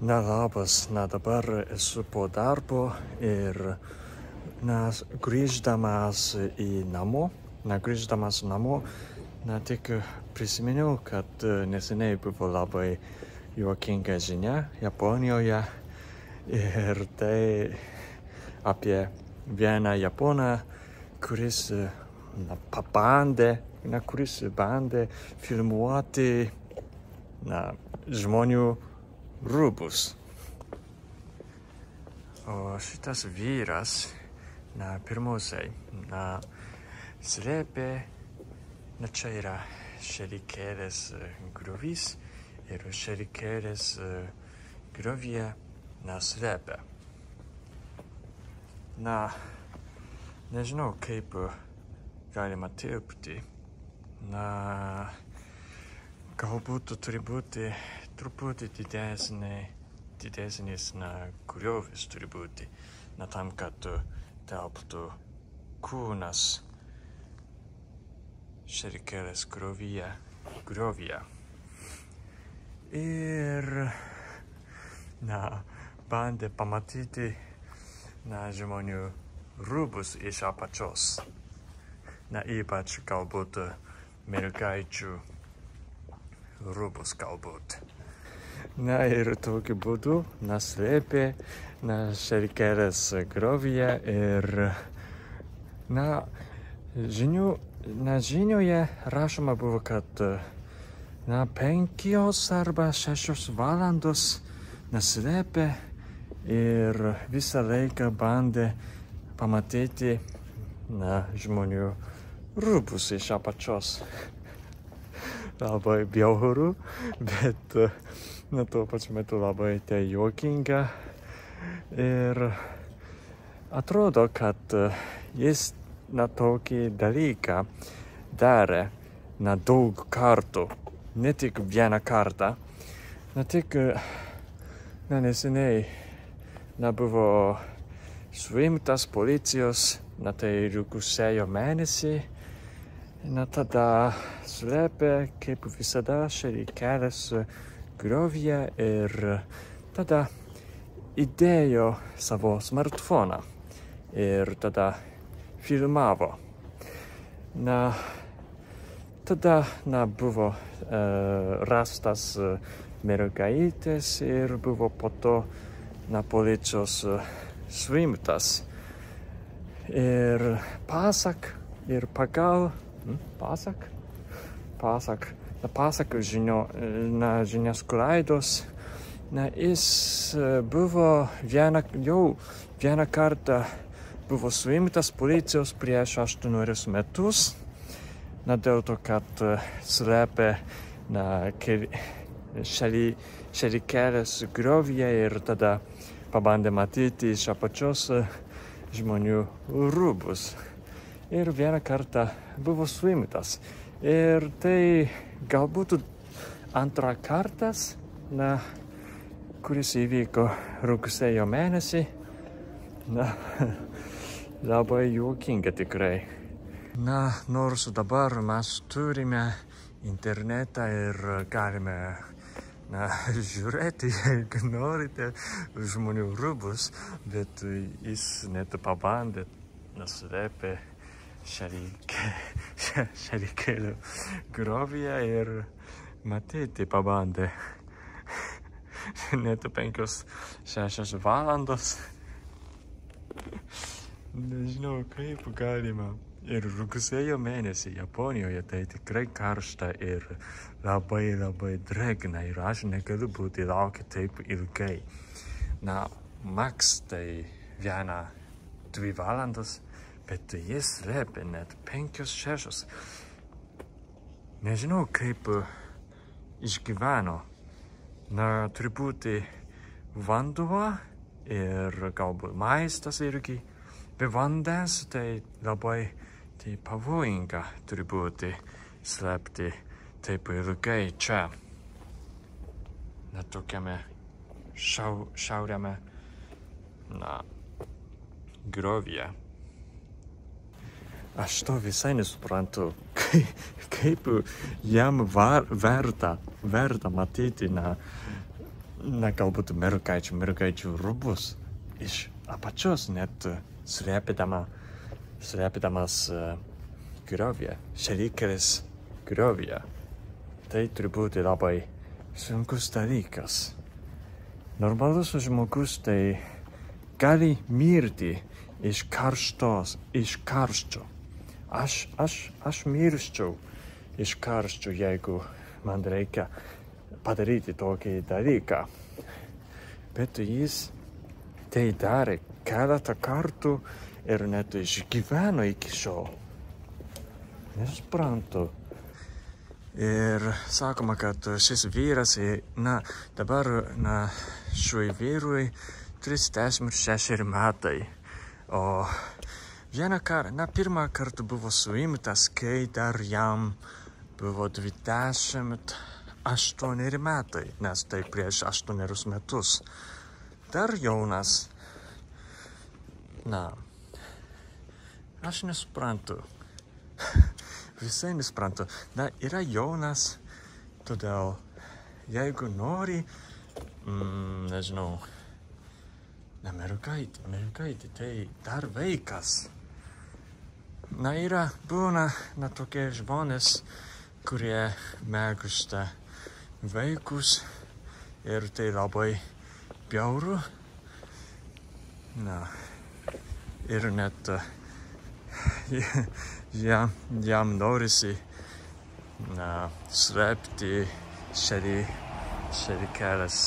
Na labas, dabar esu po darbo ir grįždamas namo, tik prisiminiau, kad neseniai buvo labai juokinga žinia Japonijoje ir tai apie vieną Japoną, kuris bandė filmuoti žmonių rūbus. O šitas vyras, pirmiausiai, slėpė, čia yra Šerikelės griovys ir Šerikelės griovyje slėpė. Nežinau, kaip galima tilpti. Galbūt turi būti truputį didesnis griovis turi būti, tam, kad telptų kūnas Šerikelės griovyje. Ir bandė pamatyti žmonių rūbus iš apačios. Ypač galbūt mergaičių rūbus galbūt. Ir tokiu būdu slėpė Šerikelės griovyje ir žinioje rašoma buvo, kad 5 arba 6 valandos slėpė ir visą laiką bandė pamatyti žmonių rūbus iš apačios. Labai bjauru, bet tuo pačiu metu labai juokinga. Ir atrodo, kad jis tokį dalyką darė daug kartų, ne tik vieną kartą. Tik neseniai buvo suimtas policijos, tai rugsėjo mėnesį. Tada slėpė, kaip visada, Šerikelės griovyje ir tada įdėjo savo smartfoną ir tada filmavo. Tada buvo rastas mergaitės ir buvo po to policijos suimtas. Ir pasak žiniasklaidos, jis buvo vieną kartą buvo suimtas policijos prieš 8 metus, dėl to, kad slėpė Šerikelės griovyje ir tada pabandė matyti iš apačios žmonių rūbus. Ir vieną kartą buvo suimtas. Ir tai galbūt antrą kartas, kuris įvyko rugsėjo mėnesį. Labai juokinga tikrai. Nors dabar mes turime internetą ir galime žiūrėti, jeigu norite, žmonių rūbus, bet jis net pabandė slėpė Šerikelų griovyje ir matyti pabandė net 5-6 valandos. Nežinau, kaip galima. Ir rugsėjo mėnesį Japonijoje tai tikrai karšta ir labai drėgna ir aš negaliu būti laukia taip ilgai. Maks tai 1-2 valandos. Bet jis slėpė net 5-6. Nežinau, kaip išgyveno. Turi būti vanduo ir galbūt maistas irgi. Be vandens tai labai pavojinga turi būti slėpti taip ilgai čia. Tokiame šiauriame griovyje. Aš to visai nesuprantu, kaip jam verta matyti galbūt mergaičių rūbus iš apačios net slėpdamas griovį, šalikelės griovį. Tai turi būti labai sunkus dalykas. Normalus žmogus tai gali mirti iš karščio. Aš mirsčiau iš karščio, jeigu man reikia padaryti tokį dalyką. Bet jis tai darė keletą kartų ir net išgyveno iki šiol. Nesuprantu. Ir sakoma, kad šis vyras, dabar šiui vyrui 36 metai. O pirmą kartą buvo suimtas, kai dar jam buvo 28 metai, nes tai prieš 8 metus. Dar jaunas. Aš nesuprantu. Visai nesuprantu. Yra jaunas, todėl jeigu nori, nežinau, mergaitė, tai dar vaikas. Būna tokie žmonės, kurie mėgsta vaikus ir tai labai bjauru. Ir net jam norisi slėpti šalikelės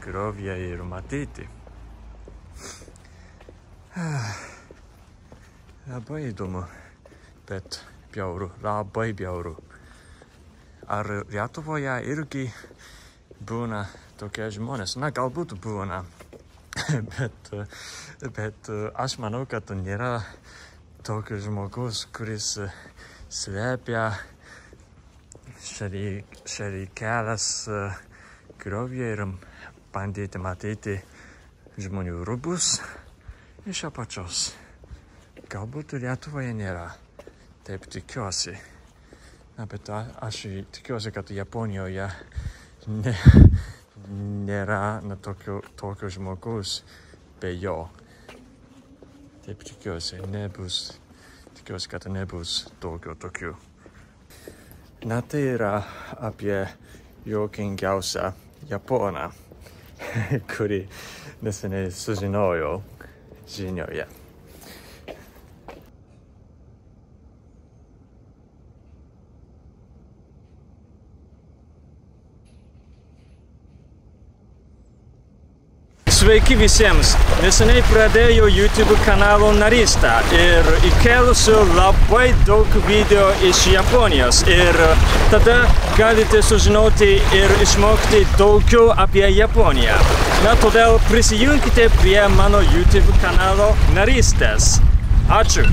griovyje ir matyti. Labai įdomu, bet bjauru, labai bjauru. Ar Lietuvoje irgi būna tokie žmonės? Galbūt būna, bet aš manau, kad nėra tokio žmogus, kuris slėpia šalikelės griovyje ir bandyti matyti žmonių rūbus iš apačios. Galbūt Lietuvoje nėra. Taip tikiuosi. Bet aš tikiuosi, kad Japonijoje nėra tokio žmogus be jo. Taip tikiuosi, tikiuosi, kad nebus tokių. Tai yra apie juokingiausią Japoną, kurį neseniai sužinojau žinioje. Sveiki visiems! Neseniai pradėjau YouTube kanalo narystę ir įkėlusiu labai daug video iš Japonijos ir tada galite sužinoti ir išmokti daugiau apie Japoniją. Todėl prisijunkite prie mano YouTube kanalo narystės. Ačiū!